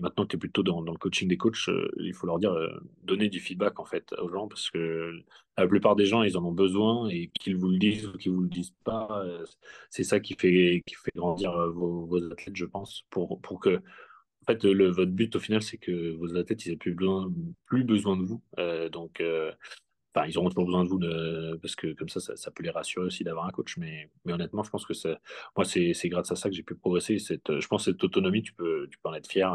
maintenant que tu es plutôt dans le coaching des coachs, il faut leur dire, donner du feedback en fait aux gens parce que la plupart des gens, ils en ont besoin et qu'ils vous le disent ou qu'ils vous le disent pas, c'est ça qui fait grandir vos athlètes, je pense, pour que, en fait, votre but au final, c'est que vos athlètes, ils aient plus besoin de vous. Enfin, ils auront toujours besoin de vous parce que comme ça peut les rassurer aussi d'avoir un coach. Mais honnêtement, je pense que moi, c'est grâce à ça que j'ai pu progresser. Je pense que cette autonomie, tu peux en être fier.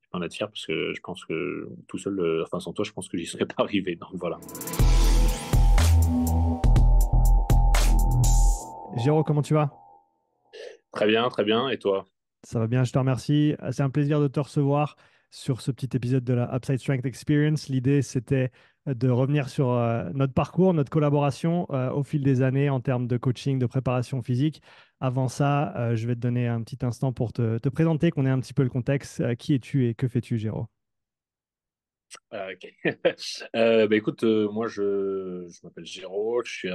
Tu peux en être fier parce que je pense que tout seul, enfin, sans toi, je pense que j'y serais pas arrivé. Donc voilà. Géraud, comment tu vas? Très bien, très bien. Et toi? Ça va bien, je te remercie. C'est un plaisir de te recevoir sur ce petit épisode de la Upside Strength Experience. L'idée, c'était de revenir sur notre parcours, notre collaboration au fil des années en termes de coaching, de préparation physique. Avant ça, je vais te donner un petit instant pour te présenter, qu'on ait un petit peu le contexte. Qui es-tu et que fais-tu, Géraud? Ok. Bah écoute, moi je m'appelle Géraud, je suis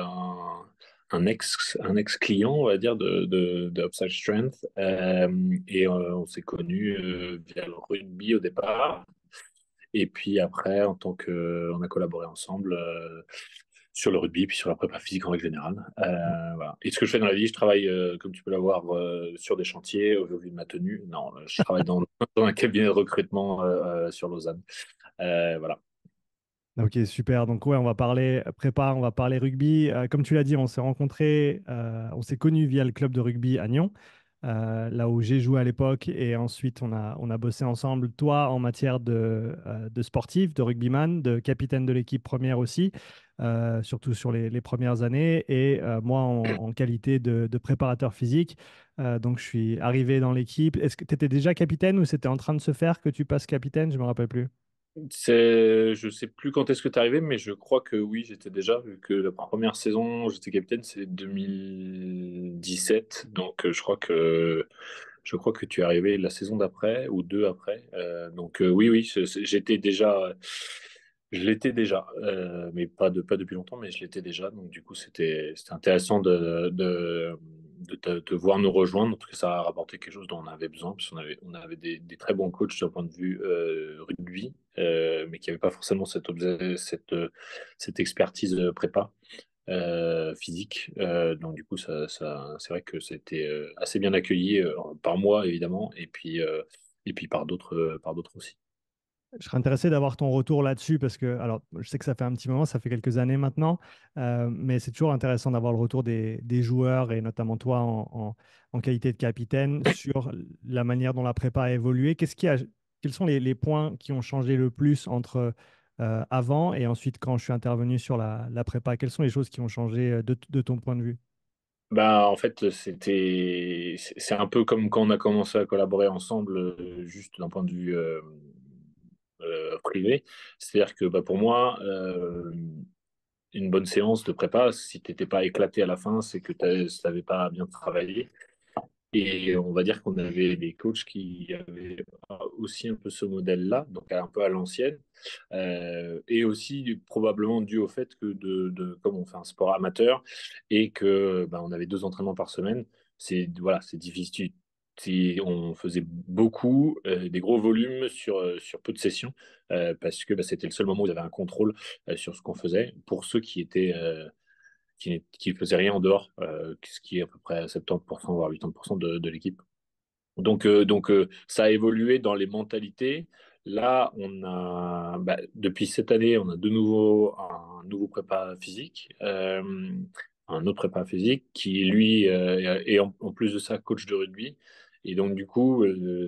un ex-client, on va dire, de Upside Strength. Et on s'est connus via le rugby au départ. Et puis après, on a collaboré ensemble sur le rugby, puis sur la prépa physique en règle générale. Voilà. Et ce que je fais dans la vie, je travaille, comme tu peux l'avoir, sur des chantiers au vu de ma tenue. Non, je travaille dans un cabinet de recrutement sur Lausanne. Voilà. Ok, super. Donc ouais, on va parler prépa, on va parler rugby. Comme tu l'as dit, on s'est rencontrés, on s'est connus via le club de rugby à Nyon, là où j'ai joué à l'époque, et ensuite on a bossé ensemble. Toi en matière de sportif, de rugbyman, de capitaine de l'équipe première aussi, surtout sur les premières années, et moi en qualité de préparateur physique. Donc je suis arrivé dans l'équipe. Est-ce que tu étais déjà capitaine ou c'était en train de se faire que tu passes capitaine? Je me rappelle plus. Je sais plus quand est-ce que tu es arrivé, mais je crois que oui, j'étais déjà, vu que la première saison, j'étais capitaine, c'est 2017. Donc je crois que tu es arrivé la saison d'après ou deux après. Donc oui, oui, je l'étais déjà, mais pas depuis longtemps, mais je l'étais déjà. Donc du coup, c'était intéressant de te voir nous rejoindre. En tout cas, ça a rapporté quelque chose dont on avait besoin, parce qu'on avait des très bons coachs d'un point de vue rugby, mais qui n'avaient pas forcément cette expertise prépa physique. Donc du coup, c'est vrai que c'était assez bien accueilli par moi, évidemment, et puis par d'autres aussi. Je serais intéressé d'avoir ton retour là-dessus parce que, alors, je sais que ça fait un petit moment, ça fait quelques années maintenant, mais c'est toujours intéressant d'avoir le retour des joueurs et notamment toi en qualité de capitaine sur la manière dont la prépa a évolué. Quels sont les points qui ont changé le plus entre avant et ensuite quand je suis intervenu sur la prépa? Quelles sont les choses qui ont changé de ton point de vue? Bah, en fait, c'est un peu comme quand on a commencé à collaborer ensemble, juste d'un point de vue privé. C'est-à-dire que bah, pour moi, une bonne séance de prépa, si tu n'étais pas éclaté à la fin, c'est que tu n'avais pas bien travaillé. Et on va dire qu'on avait des coachs qui avaient aussi un peu ce modèle-là, donc un peu à l'ancienne, et aussi probablement dû au fait que comme on fait un sport amateur et que on avait 2 entraînements par semaine, voilà, c'est difficile. On faisait beaucoup, des gros volumes sur peu de sessions, parce que c'était le seul moment où vous avez un contrôle sur ce qu'on faisait. Pour ceux qui faisait rien en dehors, ce qui est à peu près 70% voire 80% de l'équipe. Donc, ça a évolué dans les mentalités. Là, depuis cette année, on a de nouveau un nouveau prépa physique, un autre prépa physique qui, lui, est en plus de ça coach de rugby. Et donc, du coup,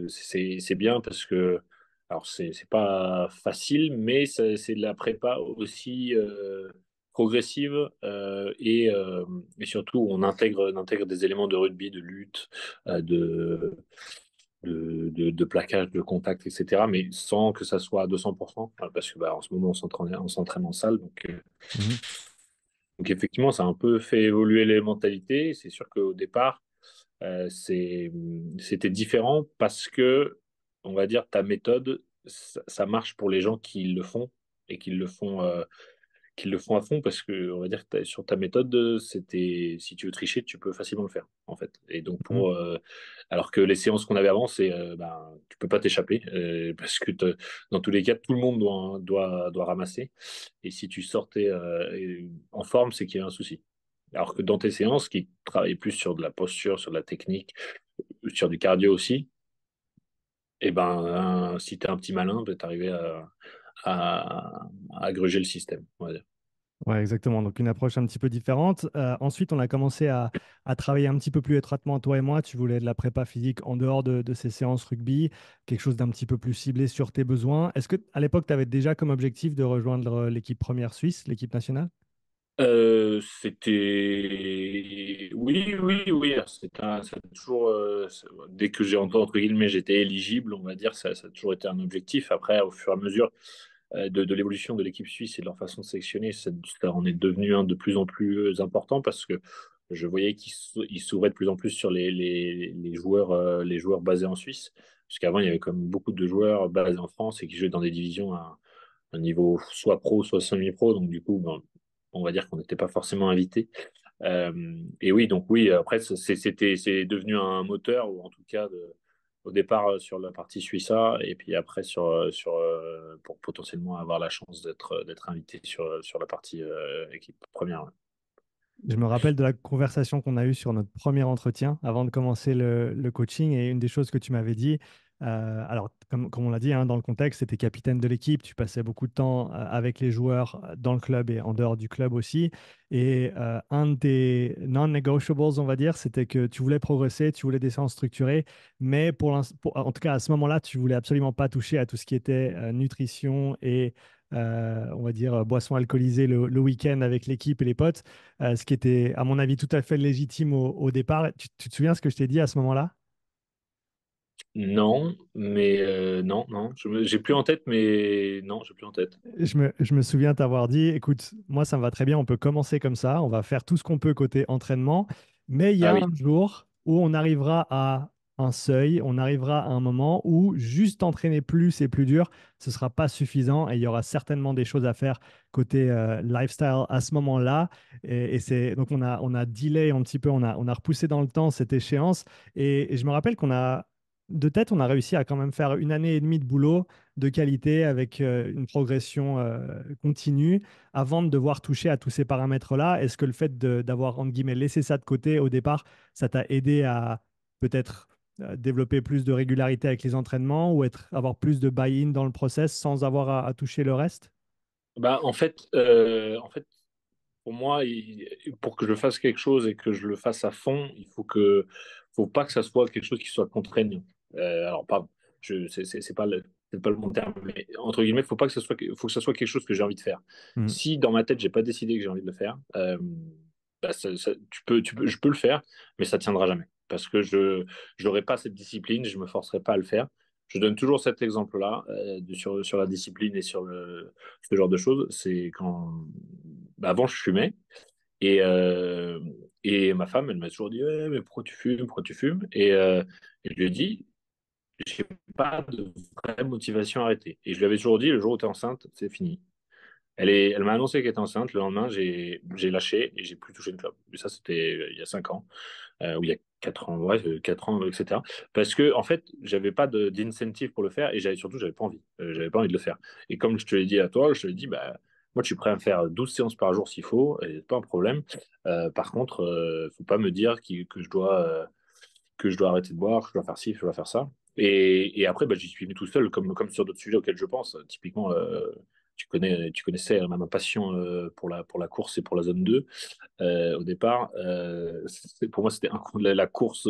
c'est bien parce que, alors, c'est pas facile, mais c'est de la prépa aussi progressive, et surtout, on intègre des éléments de rugby, de lutte, de plaquage, de contact, etc. Mais sans que ça soit à 200%, parce que en ce moment, on s'entraîne en salle. Mhm. Donc effectivement, ça a un peu fait évoluer les mentalités. C'est sûr qu'au départ, c'était différent parce que, on va dire, ta méthode, ça marche pour les gens qui le font et qui le font qui le font à fond parce que on va dire que sur ta méthode, c'était si tu veux tricher, tu peux facilement le faire en fait. Et donc Mhm. alors que les séances qu'on avait avant, c'est tu peux pas t'échapper parce que dans tous les cas, tout le monde doit ramasser. Et si tu sortais en forme, c'est qu'il y a un souci. Alors que dans tes séances qui travaillent plus sur de la posture, sur de la technique, sur du cardio aussi, et ben si tu es un petit malin, tu arrivé à gruger le système, on va dire. Ouais, exactement. Donc une approche un petit peu différente. Ensuite, on a commencé à travailler un petit peu plus étroitement, toi et moi. Tu voulais de la prépa physique en dehors de ces séances rugby, quelque chose d'un petit peu plus ciblé sur tes besoins. Est-ce que à l'époque, tu avais déjà comme objectif de rejoindre l'équipe première suisse, l'équipe nationale? C'était oui. Ça a toujours dès que j'ai entre guillemets j'étais éligible, on va dire, ça a toujours été un objectif. Après, au fur et à mesure de l'évolution de l'équipe suisse et de leur façon de sélectionner, ça en est devenu un de plus en plus important parce que je voyais qu'ils s'ouvraient de plus en plus sur les joueurs basés en Suisse. Parce qu'avant, il y avait comme beaucoup de joueurs basés en France et qui jouaient dans des divisions à un niveau soit pro, soit semi-pro. Donc, du coup, ben, on va dire qu'on n'était pas forcément invité. Et oui, donc oui, après, c'est devenu un moteur, ou en tout cas, au départ sur la partie Suissa, et puis après pour potentiellement avoir la chance d'être invité sur la partie équipe première. Ouais. Je me rappelle de la conversation qu'on a eue sur notre premier entretien avant de commencer le coaching et une des choses que tu m'avais dit, alors comme on l'a dit hein, dans le contexte, tu étais capitaine de l'équipe, tu passais beaucoup de temps avec les joueurs dans le club et en dehors du club aussi. Et un des non-negotiables, on va dire, c'était que tu voulais progresser, tu voulais des séances structurées, mais en tout cas à ce moment-là, tu voulais absolument pas toucher à tout ce qui était nutrition et on va dire boissons alcoolisées le week-end avec l'équipe et les potes, ce qui était, à mon avis, tout à fait légitime au départ. Tu te souviens ce que je t'ai dit à ce moment-là? Non, mais non. J'ai plus en tête, mais non, j'ai plus en tête. Je me souviens t'avoir dit, écoute, moi, ça me va très bien, on peut commencer comme ça, on va faire tout ce qu'on peut côté entraînement, mais il y Ah a oui. un jour où on arrivera à un seuil, on arrivera à un moment où juste entraîner plus et plus dur, ce ne sera pas suffisant et il y aura certainement des choses à faire côté lifestyle à ce moment-là. Donc on a delay un petit peu, on a repoussé dans le temps cette échéance et je me rappelle de tête, on a réussi à quand même faire une année et demie de boulot de qualité avec une progression continue avant de devoir toucher à tous ces paramètres-là. Est-ce que le fait d'avoir, entre guillemets, laissé ça de côté au départ, ça t'a aidé à peut-être développer plus de régularité avec les entraînements ou avoir plus de buy-in dans le process sans avoir à toucher le reste? Bah, en fait, pour moi, pour que je fasse quelque chose et que je le fasse à fond, faut pas que ça soit quelque chose qui soit contraignant. Alors, pas, c'est pas le bon terme, mais entre guillemets, faut que ça soit quelque chose que j'ai envie de faire. Mhm. Si dans ma tête, j'ai pas décidé que j'ai envie de le faire, bah, je peux le faire, mais ça tiendra jamais parce que j'aurai pas cette discipline, je me forcerai pas à le faire. Je donne toujours cet exemple-là sur la discipline et ce genre de choses. C'est quand bah, avant, je fumais. Et, euh, et ma femme, elle m'a toujours dit, ouais, mais pourquoi tu fumes? Pourquoi tu fumes? Et je lui ai dit, j'ai pas de vraie motivation à arrêter. Et je lui avais toujours dit, le jour où tu es enceinte, c'est fini. Elle m'a annoncé qu'elle était enceinte. Le lendemain, j'ai lâché et j'ai plus touché une clope. Et ça, c'était il y a 5 ans, ou il y a 4 ans, ouais, 4 ans, etc. Parce que, en fait, j'avais pas d'incentive pour le faire et j'avais pas envie. J'avais pas envie de le faire. Et comme je te l'ai dit à toi, je te l'ai dit, bah, moi, je suis prêt à me faire 12 séances par jour s'il faut, et c'est pas un problème. Par contre, faut pas me dire que je dois arrêter de boire, que je dois faire ci, que je dois faire ça. Et après, bah, j'y suis venu tout seul, comme sur d'autres sujets auxquels je pense. Typiquement, tu connaissais ma passion pour la course et pour la zone 2. Au départ, pour moi, c'était la course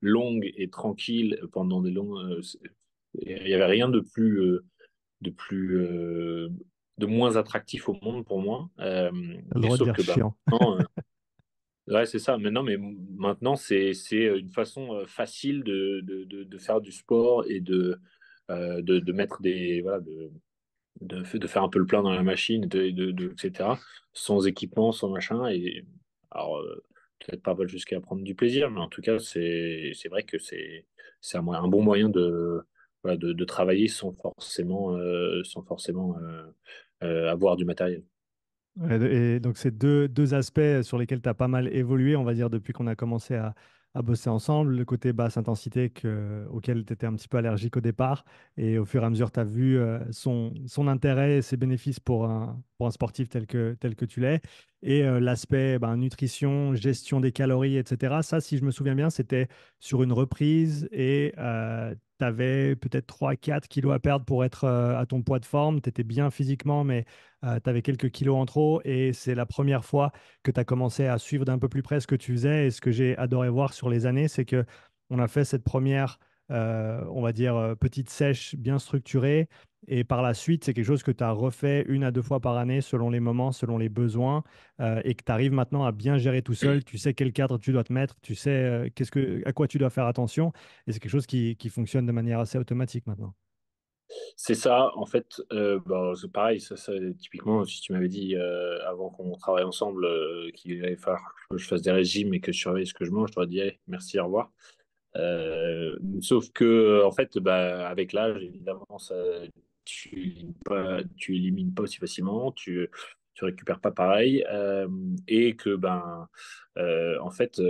longue et tranquille pendant des longs. Il n'y avait rien de plus, de moins attractif au monde pour moi. T'as le Et droit de sauf dire que bah, chiant. maintenant, ouais, c'est ça. Mais maintenant, c'est une façon facile de faire du sport et de mettre voilà, de faire un peu le plein dans la machine, etc. Sans équipement, sans machin. Et alors, peut-être pas jusqu'à prendre du plaisir, mais en tout cas, c'est vrai que c'est un bon moyen voilà, de travailler sans forcément avoir du matériel. Ouais, et donc, c'est deux aspects sur lesquels tu as pas mal évolué, on va dire, depuis qu'on a commencé à bosser ensemble. Le côté basse intensité auquel tu étais un petit peu allergique au départ. Et au fur et à mesure, tu as vu son intérêt et ses bénéfices pour un sportif tel que tu l'es. Et l'aspect nutrition, gestion des calories, etc. Ça, si je me souviens bien, c'était sur une reprise et tu avais peut-être 3 4 kilos à perdre pour être à ton poids de forme. Tu étais bien physiquement, mais tu avais quelques kilos en trop et c'est la première fois que tu as commencé à suivre d'un peu plus près ce que tu faisais. Et ce que j'ai adoré voir sur les années, c'est que on a fait cette première, on va dire, petite sèche bien structurée. Et par la suite, c'est quelque chose que tu as refait 1 à 2 fois par année selon les moments, selon les besoins, et que tu arrives maintenant à bien gérer tout seul. Tu sais quel cadre tu dois te mettre, tu sais à quoi tu dois faire attention. Et c'est quelque chose qui fonctionne de manière assez automatique maintenant. C'est ça, en fait, c'est pareil, typiquement, si tu m'avais dit avant qu'on travaille ensemble qu'il allait falloir que je fasse des régimes et que je surveille ce que je mange, je t'aurais dit allez, merci, au revoir. Sauf que, en fait, avec l'âge, évidemment, tu élimines pas aussi facilement, tu récupères pas pareil, et que, en fait,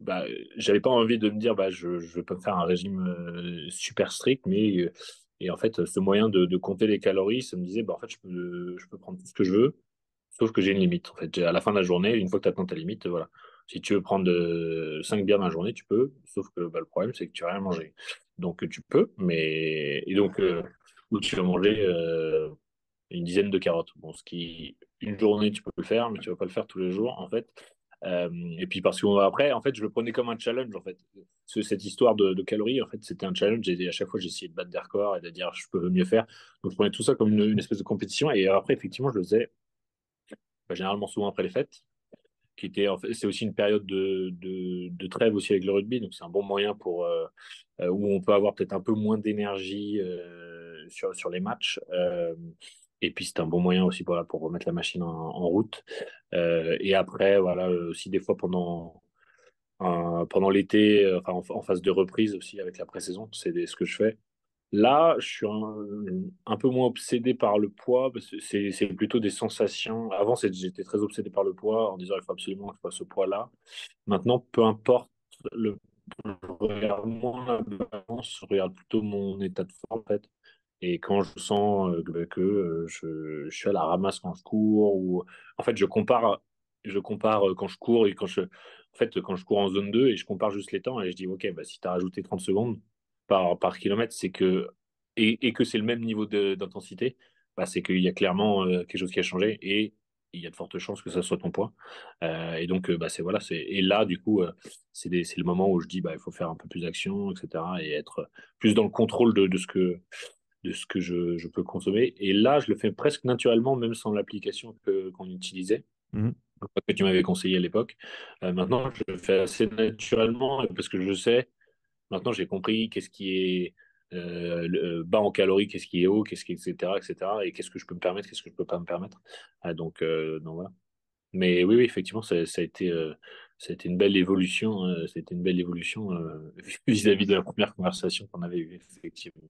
bah, j'avais pas envie de me dire, je vais pas me faire un régime super strict, et en fait, ce moyen de compter les calories, ça me disait, en fait, je peux prendre tout ce que je veux, sauf que j'ai une limite. En fait, à la fin de la journée, une fois que tu atteins ta limite, voilà. Si tu veux prendre 5 bières dans la journée, tu peux. Sauf que le problème, c'est que tu n'as rien mangé. Donc tu peux, mais. Et donc, ou tu vas manger une dizaine de carottes. Bon, ce qui, une journée, tu peux le faire, mais tu ne vas pas le faire tous les jours, en fait. Euh, et puis parce qu'après, en fait, je le prenais comme un challenge, en fait. Cette histoire de calories, en fait, c'était un challenge. Et à chaque fois, j'essayais de battre des records et de dire je peux mieux faire. Donc, je prenais tout ça comme une espèce de compétition. Et après, effectivement, je le faisais généralement souvent après les fêtes en fait, c'est aussi une période de trêve aussi avec le rugby, donc c'est un bon moyen où on peut avoir peut-être un peu moins d'énergie sur les matchs. Et puis c'est un bon moyen aussi voilà, pour remettre la machine en route. Et après, voilà, aussi des fois pendant l'été, enfin en phase de reprise aussi avec la pré-saison, ce que je fais. Là, je suis un peu moins obsédé par le poids, parce que c'est plutôt des sensations. Avant, j'étais très obsédé par le poids, en disant il faut absolument que je fasse ce poids-là. Maintenant, peu importe, je regarde moins la balance, je regarde plutôt mon état de forme, en fait. Et quand je sens je suis à la ramasse quand je cours, ou en fait, je compare quand je cours en fait, quand je cours en zone 2 et je compare juste les temps et je dis, OK, si tu as rajouté 30 secondes par kilomètre, et que c'est le même niveau d'intensité, c'est qu'il y a clairement quelque chose qui a changé et il y a de fortes chances que ça soit ton poids. Et donc, et là, du coup, c'est le moment où je dis, il faut faire un peu plus d'action, etc. et être plus dans le contrôle de ce que je peux consommer. Et là, je le fais presque naturellement, même sans l'application qu'on utilisait, Mhm. que tu m'avais conseillé à l'époque. Maintenant, je le fais assez naturellement parce que je sais, maintenant, j'ai compris qu'est-ce qui est bas en calories, qu'est-ce qui est haut, qu'est-ce qui, etc., etc., et qu'est-ce que je peux me permettre, qu'est-ce que je peux pas me permettre. Donc voilà. Mais oui, oui, effectivement, ça a été une belle évolution, vis-à-vis de la première conversation qu'on avait eue, effectivement.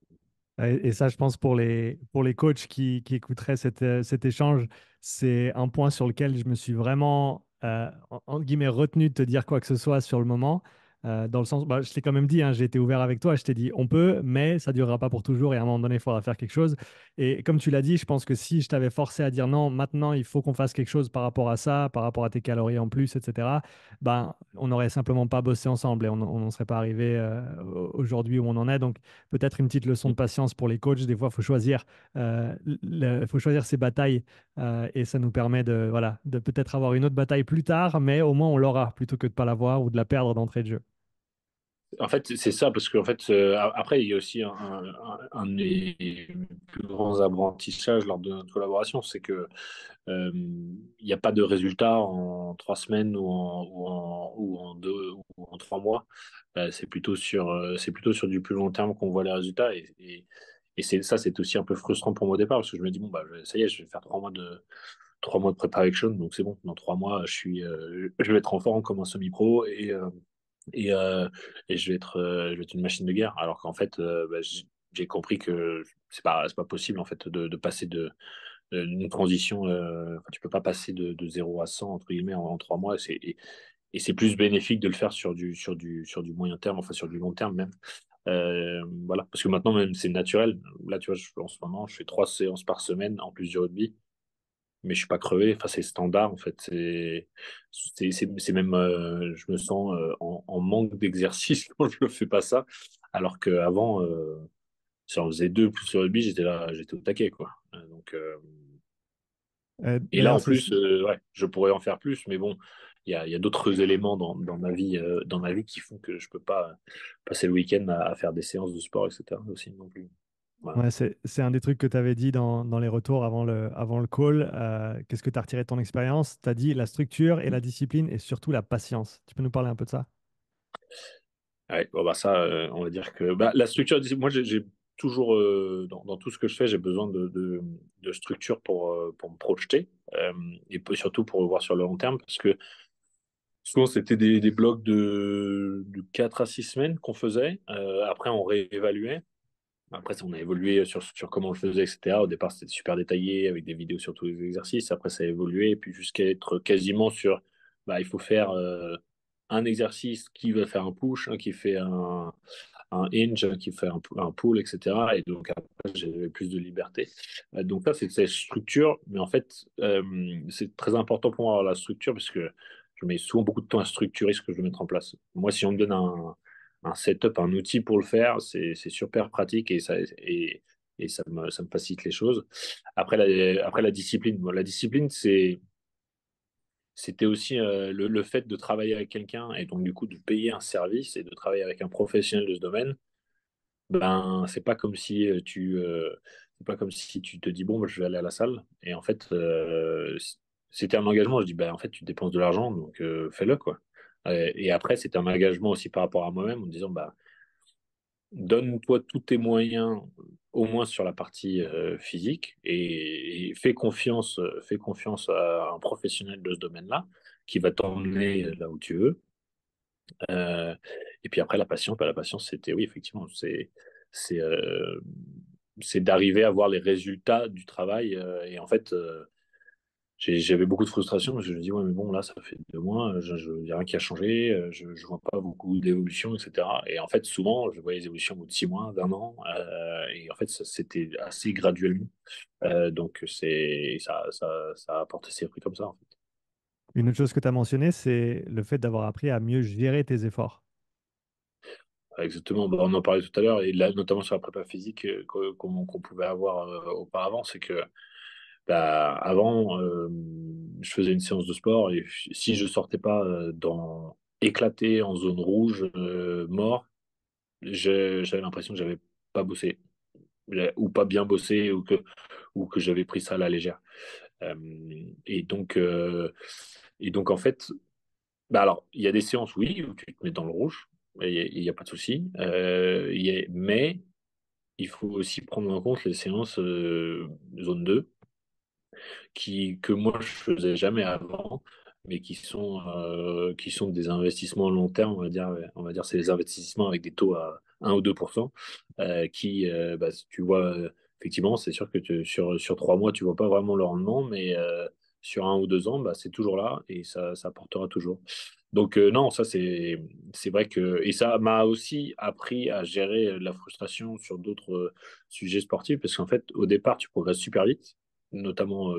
Et ça, je pense, pour les coachs qui écouteraient cet échange, c'est un point sur lequel je me suis vraiment, entre guillemets, retenu de te dire quoi que ce soit sur le moment. Dans le sens, je t'ai quand même dit, hein, j'ai été ouvert avec toi, je t'ai dit, on peut, mais ça ne durera pas pour toujours et à un moment donné, il faudra faire quelque chose. Et comme tu l'as dit, je pense que si je t'avais forcé à dire non, maintenant, il faut qu'on fasse quelque chose par rapport à ça, par rapport à tes calories en plus, etc., on n'aurait simplement pas bossé ensemble et on n'en serait pas arrivé aujourd'hui où on en est. Donc, peut-être une petite leçon de patience pour les coachs. Des fois, faut choisir ses batailles et ça nous permet de, voilà, de peut-être avoir une autre bataille plus tard, mais au moins on l'aura plutôt que de ne pas l'avoir ou de la perdre d'entrée de jeu. En fait, c'est ça, parce qu'en fait, après, il y a aussi un des plus grands apprentissages lors de notre collaboration, c'est que il n'y a pas de résultat en 3 semaines ou en 3 mois. C'est plutôt sur du plus long terme qu'on voit les résultats. Et ça, c'est aussi un peu frustrant pour moi au départ, parce que je me dis, bon, ça y est, je vais faire 3 mois de preparation, donc c'est bon, dans 3 mois, je vais être en forme comme un semi-pro et, euh, et je vais être une machine de guerre. Alors qu'en fait, j'ai compris que c'est pas possible en fait de passer une transition. Enfin, tu peux pas passer de 0 à 100 entre guillemets en 3 mois. Et c'est plus bénéfique de le faire sur du moyen terme, enfin sur du long terme même. Voilà, parce que maintenant même c'est naturel. Là, tu vois, en ce moment, je fais 3 séances par semaine en plus du rugby, mais je suis pas crevé. Enfin, c'est standard en fait. C'est même, je me sens en manque d'exercice quand je ne fais pas ça, alors qu'avant, si on faisait 2 plus le rugby, j'étais là, j'étais au taquet quoi. Donc et là, D'ailleurs, en plus, ouais, je pourrais en faire plus, mais bon, il y a d'autres éléments dans ma vie qui font que je peux pas passer le week-end à faire des séances de sport, etc. aussi non plus. Voilà. ouais, c'est un des trucs que tu avais dit dans les retours avant le call. Qu'est-ce que tu as retiré de ton expérience? Tu as dit la structure et la discipline et surtout la patience. Tu peux nous parler un peu de ça? Ouais, bon, bah ça, on va dire que bah, la structure, moi, j'ai toujours, dans tout ce que je fais, j'ai besoin de structure pour me projeter et surtout pour voir sur le long terme, parce que souvent, c'était des blocs de 4 à 6 semaines qu'on faisait. Après, on réévaluait. Après, on a évolué sur comment on le faisait, etc. Au départ, c'était super détaillé avec des vidéos sur tous les exercices. Après, ça a évolué. Et puis, jusqu'à être quasiment sur, bah, il faut faire un exercice qui va faire un push, un qui fait un hinge, un qui fait un pull, etc. Et donc, après, j'avais plus de liberté. Donc, ça, c'est cette structure. Mais en fait, c'est très important pour moi, la structure, parce que je mets souvent beaucoup de temps à structurer ce que je veux mettre en place. Moi, si on me donne un setup, un outil pour le faire, c'est super pratique et ça me facilite les choses. Après la discipline, bon, la discipline, c'était aussi le fait de travailler avec quelqu'un et donc du coup de payer un service et de travailler avec un professionnel de ce domaine. Ben, c'est pas comme si tu te dis bon, moi, je vais aller à la salle et en fait, c'était un engagement. Je dis ben en fait, tu dépenses de l'argent donc fais-le quoi. Et après, c'était un engagement aussi par rapport à moi-même en me disant bah donne-toi tous tes moyens, au moins sur la partie physique, et fais confiance à un professionnel de ce domaine-là qui va t'emmener là où tu veux. Euh, et puis après, la patience, c'était oui, effectivement, c'est euh, c'est d'arriver à voir les résultats du travail. Et en fait, j'avais beaucoup de frustration parce que je me dis, ouais, mais bon, là, ça fait 2 mois, il n'y a rien qui a changé, je ne vois pas beaucoup d'évolution, etc. Et en fait, souvent, je voyais les évolutions au bout de 6 mois, d'un an, et en fait, c'était assez graduellement. Donc, ça a apporté ses fruits comme ça, en fait. Une autre chose que tu as mentionné, c'est le fait d'avoir appris à mieux gérer tes efforts. Exactement, bah, on en parlait tout à l'heure, et là, notamment sur la prépa physique qu'on pouvait avoir auparavant, c'est que bah, avant, je faisais une séance de sport et si je sortais pas éclaté en zone rouge, mort, j'avais l'impression que j'avais pas bossé ou pas bien bossé ou que j'avais pris ça à la légère. Euh, et donc, euh, et donc en fait, bah alors il y a des séances oui où tu te mets dans le rouge, il y a pas de souci, mais il faut aussi prendre en compte les séances zone 2 que moi je faisais jamais avant, mais qui sont des investissements à long terme, on va dire c'est des investissements avec des taux à 1 ou 2%, bah, tu vois, effectivement, c'est sûr que sur 3 mois, tu vois pas vraiment le rendement, mais sur 1 ou 2 ans, bah, c'est toujours là et ça apportera toujours. Donc non, ça c'est vrai et ça m'a aussi appris à gérer la frustration sur d'autres sujets sportifs, parce qu'en fait, au départ, tu progresses super vite, notamment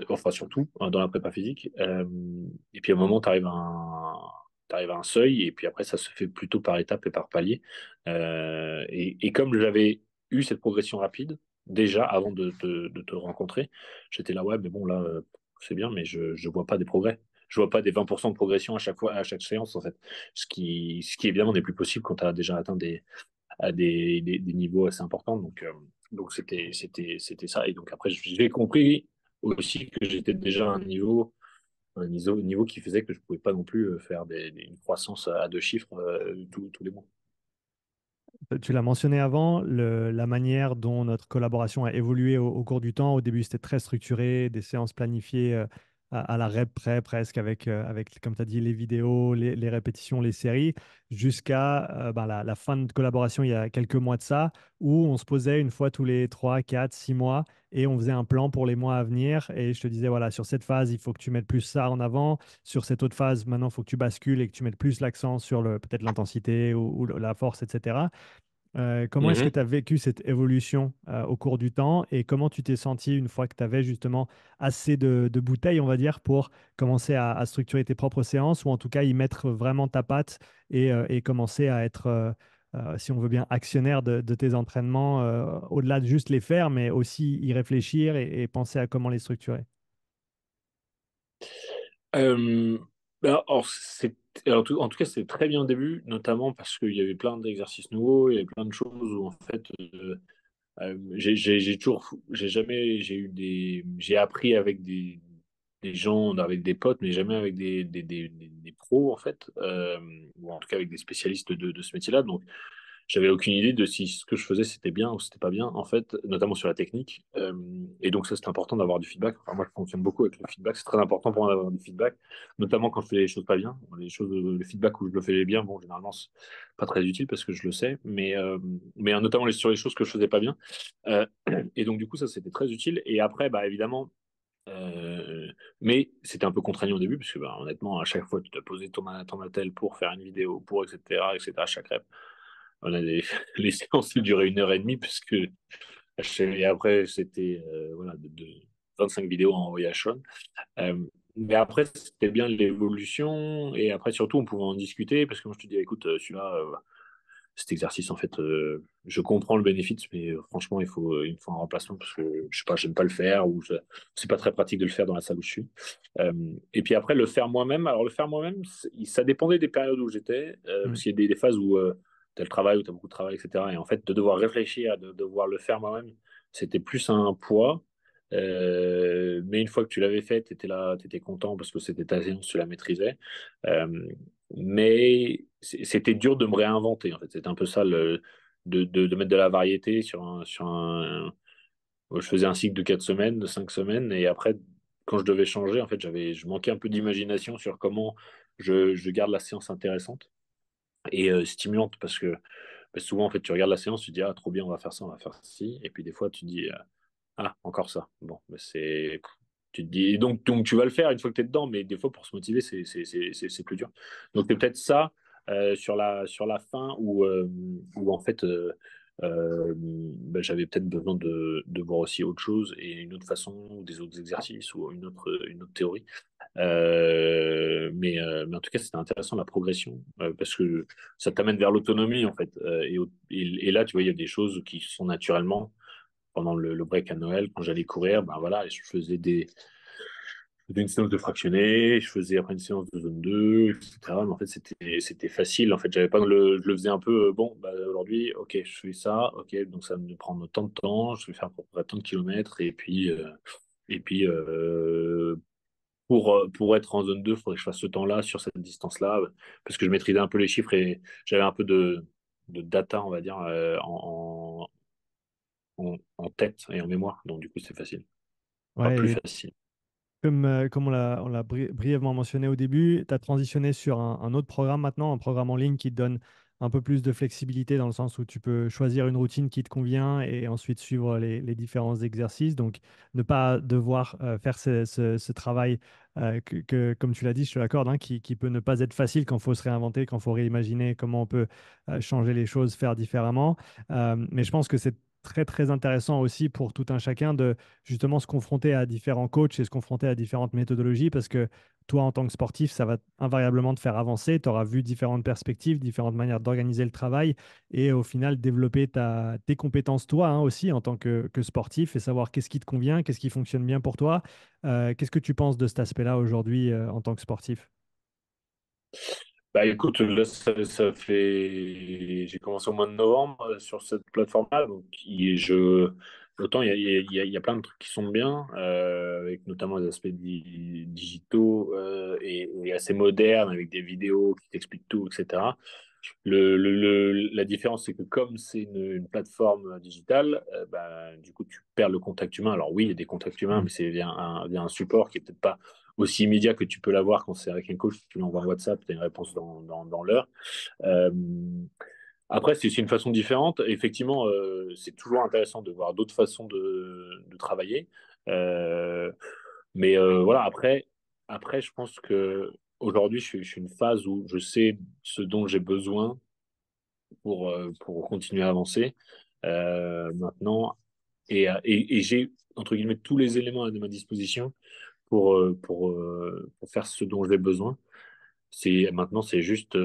enfin surtout hein, dans la prépa physique. Et puis à un moment, t'arrives à un seuil, et puis après, ça se fait plutôt par étapes et par paliers. Et comme j'avais eu cette progression rapide, déjà avant de te rencontrer, j'étais là, ouais, mais bon, là, c'est bien, mais je vois pas des progrès. Je vois pas des 20% de progression à chaque fois, à chaque séance, en fait. Ce qui évidemment n'est plus possible quand tu as déjà atteint des niveaux assez importants. Donc c'était ça. Et donc après, j'ai compris aussi que j'étais déjà à un niveau qui faisait que je pouvais pas non plus faire une croissance à 2 chiffres tous les mois. Tu l'as mentionné avant, la manière dont notre collaboration a évolué au cours du temps. Au début, c'était très structuré, des séances planifiées à la rep près presque avec, comme tu as dit, les vidéos, les répétitions, les séries, jusqu'à ben, la fin de collaboration il y a quelques mois de ça, où on se posait une fois tous les 3 4 6 mois et on faisait un plan pour les mois à venir. Et je te disais, voilà, sur cette phase, il faut que tu mettes plus ça en avant. Sur cette autre phase, maintenant, il faut que tu bascules et que tu mettes plus l'accent sur peut-être l'intensité ou la force, etc. Comment est-ce que tu as vécu cette évolution au cours du temps et comment tu t'es senti une fois que tu avais justement assez de bouteilles, on va dire, pour commencer à structurer tes propres séances ou en tout cas y mettre vraiment ta patte et commencer à être, si on veut bien, actionnaire de tes entraînements, au-delà de juste les faire, mais aussi y réfléchir et penser à comment les structurer. Euh, alors, en tout cas, c'était très bien au début, notamment parce qu'il y avait plein d'exercices nouveaux, il y avait plein de choses où, en fait, j'ai jamais, j'ai appris avec des gens, avec des potes, mais jamais avec des pros, en fait, ou en tout cas avec des spécialistes de ce métier-là. Donc, j'avais aucune idée de si ce que je faisais c'était bien ou c'était pas bien, en fait, notamment sur la technique. Et donc, ça, c'est important d'avoir du feedback. Enfin, moi, je fonctionne beaucoup avec le feedback. C'est très important pour moi d'avoir du feedback, notamment quand je fais les choses pas bien. Le feedback où je le fais bien, bon, généralement, c'est pas très utile parce que je le sais, mais notamment sur les choses que je faisais pas bien. Euh, et donc, du coup, ça, c'était très utile. Et après, bah, évidemment, mais c'était un peu contraignant au début, parce que bah, honnêtement, à chaque fois, tu dois poser ton attel pour faire une vidéo, pour etc., etc., à chaque rep. On a des, les séances qui duraient 1 heure et demie, parce que et après, c'était voilà, de 25 vidéos à envoyer à Sean. Euh, mais après, c'était bien l'évolution, et après, surtout, on pouvait en discuter, parce que moi, je te dis, écoute, celui-là, cet exercice, en fait, je comprends le bénéfice, mais franchement, il me faut un remplacement parce que je sais pas, j'aime pas le faire ou c'est pas très pratique de le faire dans la salle où je suis. Euh, et puis après, le faire moi-même. Alors, le faire moi-même, ça dépendait des périodes où j'étais, Mm. parce qu'il y a des phases où tu as le travail, où tu as beaucoup de travail, etc. Et en fait, de devoir réfléchir, de devoir le faire moi-même, c'était plus un poids. Mais une fois que tu l'avais fait, tu étais là, tu étais content parce que c'était ta séance, tu la maîtrisais. Euh, mais c'était dur de me réinventer, en fait. C'était un peu ça, de mettre de la variété je faisais un cycle de 4 semaines, de 5 semaines, et après, quand je devais changer, en fait, je manquais un peu d'imagination sur comment je garde la séance intéressante et stimulante, parce que souvent, en fait, tu regardes la séance, tu dis, ah, trop bien, on va faire ça, on va faire ci, et puis des fois, tu dis, ah, encore ça. Bon, mais tu te dis, donc tu vas le faire une fois que tu es dedans, mais des fois, pour se motiver, c'est plus dur. Donc, c'est peut-être ça sur la fin où en fait, ben, j'avais peut-être besoin de voir aussi autre chose et une autre façon, ou des autres exercices, ou une autre théorie. Mais en tout cas, c'était intéressant la progression parce que ça t'amène vers l'autonomie, en fait. Et là, tu vois, il y a des choses qui sont naturellement pendant le break à Noël, quand j'allais courir, ben voilà, je faisais une séance de fractionné, je faisais après une séance de zone 2, etc. Mais en fait, c'était facile. En fait, j'avais pas je le faisais un peu, bon, bah, aujourd'hui, ok, je fais ça, ok, donc ça va me prendre tant de temps, je vais faire à peu près tant de kilomètres, et puis pour être en zone 2, il faudrait que je fasse ce temps-là, sur cette distance-là, parce que je maîtrisais un peu les chiffres et j'avais un peu de data, on va dire, en tête et en mémoire. Donc, du coup, c'est facile. Enfin, plus Ouais, facile. comme on l'a brièvement mentionné au début, tu as transitionné sur un autre programme maintenant, un programme en ligne qui te donne un peu plus de flexibilité dans le sens où tu peux choisir une routine qui te convient et ensuite suivre les différents exercices. Donc, ne pas devoir faire ce travail comme tu l'as dit, je te l'accorde, hein, qui peut ne pas être facile quand il faut se réinventer, quand il faut réimaginer comment on peut changer les choses, faire différemment. Mais je pense que c'est très, très intéressant aussi pour tout un chacun de justement se confronter à différents coachs et se confronter à différentes méthodologies parce que toi, en tant que sportif, ça va invariablement te faire avancer. Tu auras vu différentes perspectives, différentes manières d'organiser le travail et au final développer tes compétences toi hein, aussi en tant que sportif et savoir qu'est-ce qui te convient, qu'est-ce qui fonctionne bien pour toi. Qu'est-ce que tu penses de cet aspect-là aujourd'hui en tant que sportif? Bah écoute, là, ça fait. J'ai commencé au mois de novembre sur cette plateforme-là. Donc, autant il y a plein de trucs qui sont bien, avec notamment des aspects digitaux et assez modernes, avec des vidéos qui t'expliquent tout, etc. La différence, c'est que comme c'est une plateforme digitale, du coup, tu perds le contact humain. Alors oui, il y a des contacts humains, Mm. mais c'est via un support qui est peut-être pas aussi immédiat que tu peux l'avoir quand c'est avec un coach. Tu l'envoies en WhatsApp, tu as une réponse dans l'heure. Euh, Après, c'est une façon différente. Effectivement, c'est toujours intéressant de voir d'autres façons de travailler. Euh, voilà, après, je pense que aujourd'hui, je suis une phase où je sais ce dont j'ai besoin pour continuer à avancer. Maintenant, et j'ai, entre guillemets, tous les éléments à ma disposition pour faire ce dont j'ai besoin. Maintenant, c'est juste,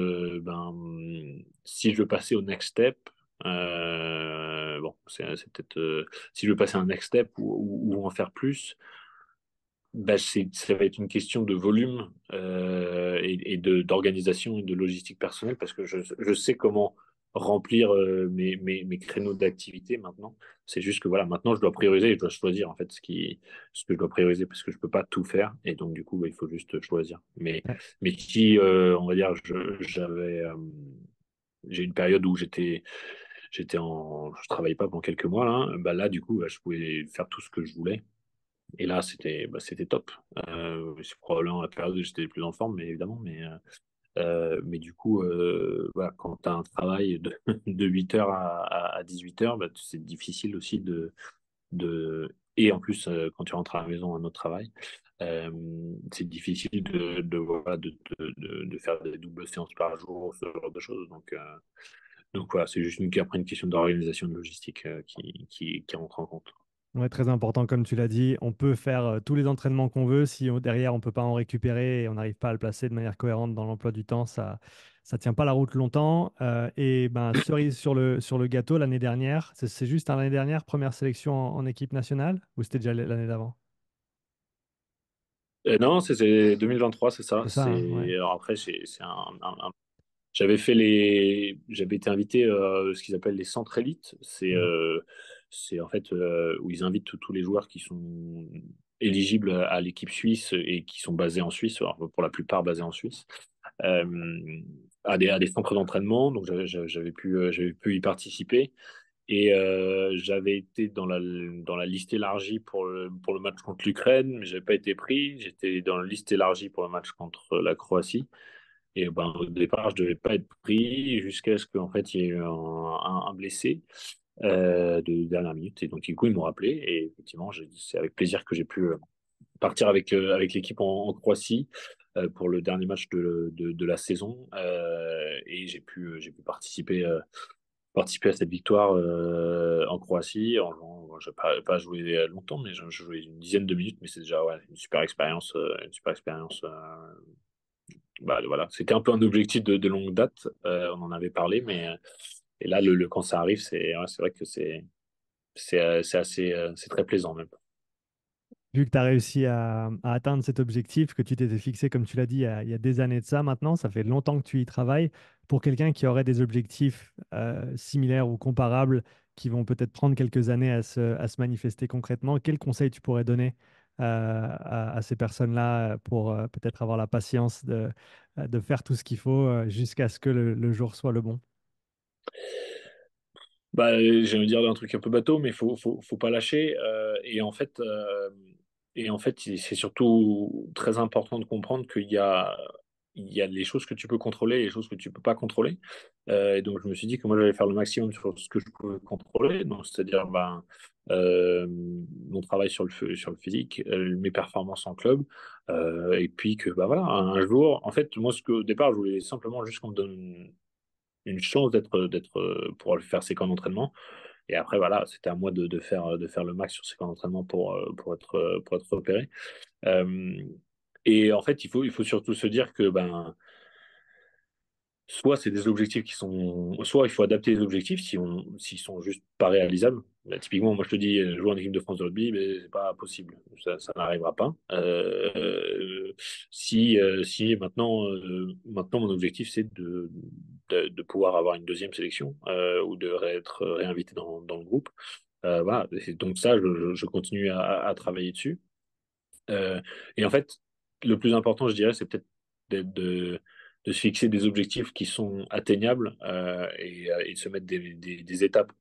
si je veux passer au next step, bon, c'est peut-être, si je veux passer à un next step ou en faire plus, ça va être une question de volume et d'organisation et de logistique personnelle parce que je sais comment remplir mes créneaux d'activité maintenant. C'est juste que voilà, maintenant je dois prioriser et je dois choisir en fait ce que je dois prioriser parce que je peux pas tout faire et donc du coup il faut juste choisir. Ouais. Mais qui, on va dire, j'ai une période où je travaillais pas pendant quelques mois là. Là du coup, je pouvais faire tout ce que je voulais. Et là, c'était top. C'est probablement la période où j'étais le plus en forme, mais évidemment. Mais du coup, voilà, quand tu as un travail de 8 heures à 18 heures, c'est difficile aussi et en plus, quand tu rentres à la maison, un autre travail, c'est difficile voilà, de faire des doubles séances par jour, ce genre de choses. Donc voilà, c'est juste après une question d'organisation de logistique qui rentre en compte. Ouais, très important, comme tu l'as dit. On peut faire tous les entraînements qu'on veut. Si derrière, on ne peut pas en récupérer et on n'arrive pas à le placer de manière cohérente dans l'emploi du temps, ça ne tient pas la route longtemps. Et ben, cerise sur le gâteau, l'année dernière, c'est juste l'année dernière, première sélection en équipe nationale, ou c'était déjà l'année d'avant? Non, c'est 2023, c'est ça. C'est ça, hein, ouais. Alors après, j'avais été invité ce qu'ils appellent les centres élites. Mhm. C'est en fait où ils invitent tous les joueurs qui sont éligibles à l'équipe suisse et qui sont basés en Suisse, alors, pour la plupart basés en Suisse, euh, à des centres d'entraînement. Donc j'avais pu y participer. Et j'avais été dans la liste élargie pour le match contre l'Ukraine, mais je n'avais pas été pris. J'étais dans la liste élargie pour le match contre la Croatie. Et au départ, je ne devais pas être pris jusqu'à ce qu'en fait, il y ait eu un blessé de dernière minute. Et donc, du coup, ils m'ont rappelé. Et effectivement, c'est avec plaisir que j'ai pu partir avec l'équipe en Croatie pour le dernier match de la saison. Et j'ai pu participer à cette victoire en Croatie. Je n'ai pas joué longtemps, mais j'ai joué une dizaine de minutes. Mais c'est déjà ouais, une super expérience. Une super expérience voilà. C'était un peu un objectif de longue date. On en avait parlé, et là, quand ça arrive, c'est vrai que c'est très plaisant même. Vu que tu as réussi à atteindre cet objectif que tu t'étais fixé, comme tu l'as dit, il y a des années de ça maintenant, ça fait longtemps que tu y travailles. Pour quelqu'un qui aurait des objectifs similaires ou comparables, qui vont peut-être prendre quelques années à se manifester concrètement, quel conseil tu pourrais donner à ces personnes-là pour peut-être avoir la patience de faire tout ce qu'il faut jusqu'à ce que le jour soit le bon? J'ai envie de dire un truc un peu bateau, mais faut pas lâcher. Et en fait, c'est surtout très important de comprendre il y a les choses que tu peux contrôler et les choses que tu peux pas contrôler. Et donc, je me suis dit que moi, j'allais faire le maximum sur ce que je pouvais contrôler. Donc, c'est-à-dire, mon travail sur le physique, mes performances en club, et puis que, voilà, un jour, en fait, moi, au départ, je voulais simplement juste qu'on me donne une chance pour faire ces camps d'entraînement. Et après, voilà, c'était à moi de faire le max sur ces camps d'entraînement pour être repéré. Euh, et en fait, il faut surtout se dire que soit c'est des objectifs soit il faut adapter les objectifs s'ils sont juste pas réalisables. Typiquement, moi je te dis, jouer en équipe de France de rugby, mais c'est pas possible. Ça n'arrivera pas. Si maintenant mon objectif c'est de pouvoir avoir une deuxième sélection ou être réinvité dans le groupe. Voilà. Et donc ça, je continue à travailler dessus. Euh, et en fait, le plus important, je dirais, c'est peut-être de se fixer des objectifs qui sont atteignables et de se mettre des étapes.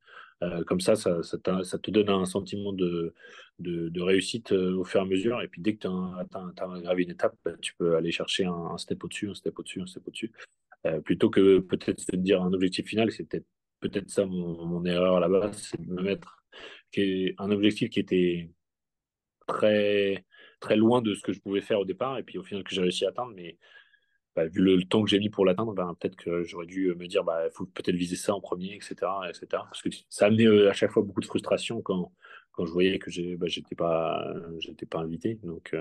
Comme ça te donne un sentiment de réussite au fur et à mesure. Et puis dès que tu as gravi une étape, bah, tu peux aller chercher un step au-dessus, un step au-dessus, un step au-dessus. Plutôt que peut-être se dire un objectif final, et c'est peut-être ça mon erreur à la base, c'est de me mettre un objectif qui était très, très loin de ce que je pouvais faire au départ, et puis au final que j'ai réussi à atteindre, mais bah, vu le temps que j'ai mis pour l'atteindre, bah, peut-être que j'aurais dû me dire, bah, il faut peut-être viser ça en premier, etc., etc. Parce que ça amenait à chaque fois beaucoup de frustration quand je voyais que j'étais pas invité. Donc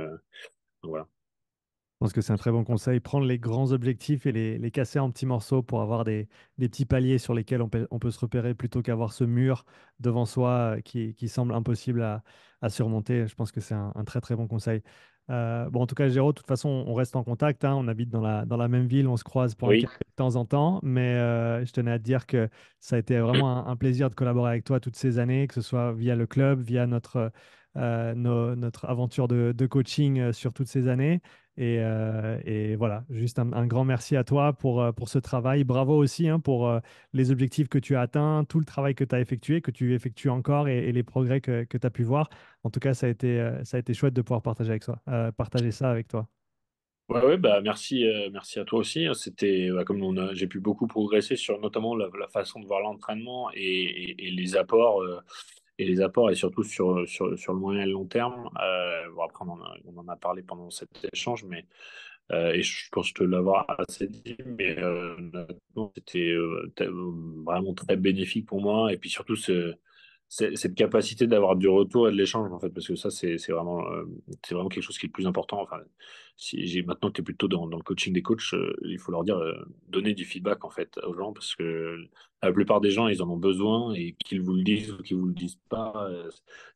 voilà. Je pense que c'est un très bon conseil. Prendre les grands objectifs et les casser en petits morceaux pour avoir des petits paliers sur lesquels on peut se repérer plutôt qu'avoir ce mur devant soi qui semble impossible à surmonter. Je pense que c'est un très très bon conseil. Bon, en tout cas, Géraud, de toute façon, on reste en contact, hein. On habite dans la même ville, on se croise pour un Oui. café de temps en temps, mais je tenais à te dire que ça a été vraiment un plaisir de collaborer avec toi toutes ces années, que ce soit via le club, via notre aventure de coaching sur toutes ces années. Et voilà, juste un grand merci à toi pour ce travail. Bravo aussi hein, pour les objectifs que tu as atteints, tout le travail que tu as effectué, que tu effectues encore et les progrès que tu as pu voir. En tout cas, ça a été chouette de pouvoir partager ça avec toi. Ouais, ouais, bah merci, merci à toi aussi. C'était bah, j'ai pu beaucoup progresser sur notamment la façon de voir l'entraînement et les apports et surtout sur le moyen et le long terme. Bon, après on en a parlé pendant cet échange, mais et je pense te l'avoir assez dit, mais honnêtement, c'était vraiment très bénéfique pour moi. Et puis surtout, cette capacité d'avoir du retour et de l'échange, en fait, parce que ça, c'est vraiment quelque chose qui est le plus important. Enfin, si j'ai maintenant que tu es plutôt dans le coaching des coachs, il faut leur dire, donner du feedback, en fait, aux gens, parce que la plupart des gens, ils en ont besoin, et qu'ils vous le disent ou qu'ils vous le disent pas,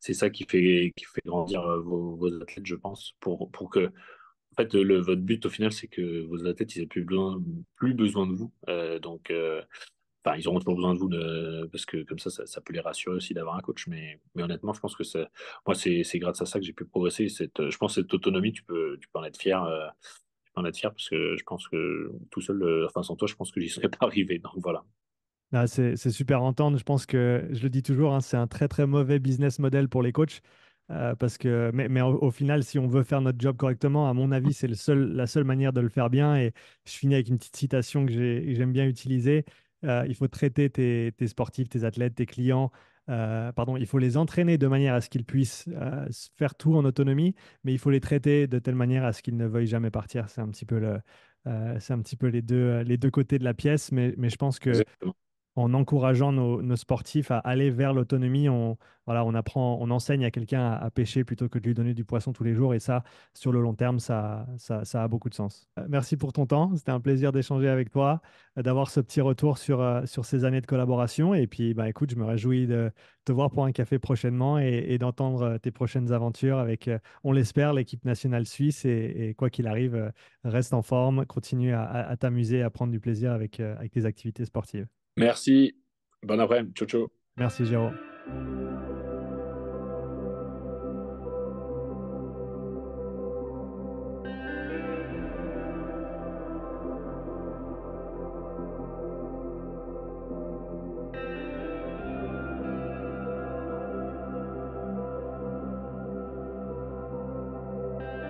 c'est ça qui fait grandir vos athlètes, je pense, pour que en fait, votre but au final, c'est que vos athlètes, ils aient plus besoin de vous. Enfin, ils auront toujours besoin de vous parce que comme ça peut les rassurer aussi d'avoir un coach. Mais honnêtement, je pense que moi, c'est grâce à ça que j'ai pu progresser. Je pense que cette autonomie, tu peux en être fier. Tu peux en être fier parce que je pense que tout seul, enfin, sans toi, je pense que j'y serais pas arrivé. Donc voilà. Ah, c'est super à entendre. Je pense que, je le dis toujours, hein, c'est un très très mauvais business model pour les coachs. Mais au final, si on veut faire notre job correctement, à mon avis, c'est la seule manière de le faire bien. Et je finis avec une petite citation que j'aime bien utiliser. Il faut traiter tes sportifs, tes athlètes, tes clients. Pardon, il faut les entraîner de manière à ce qu'ils puissent faire tout en autonomie, mais il faut les traiter de telle manière à ce qu'ils ne veuillent jamais partir. C'est un petit peu les deux côtés de la pièce, mais je pense que Exactement. en encourageant nos sportifs à aller vers l'autonomie, voilà, on enseigne à quelqu'un à pêcher plutôt que de lui donner du poisson tous les jours. Et ça, sur le long terme, ça a beaucoup de sens. Merci pour ton temps. C'était un plaisir d'échanger avec toi, d'avoir ce petit retour sur ces années de collaboration. Et puis, bah, écoute, je me réjouis de te voir pour un café prochainement et d'entendre tes prochaines aventures avec, on l'espère, l'équipe nationale suisse. Et quoi qu'il arrive, reste en forme, continue à t'amuser, à prendre du plaisir avec tes activités sportives. Merci. Bon après-midi. Ciao, ciao. Merci, Géraud.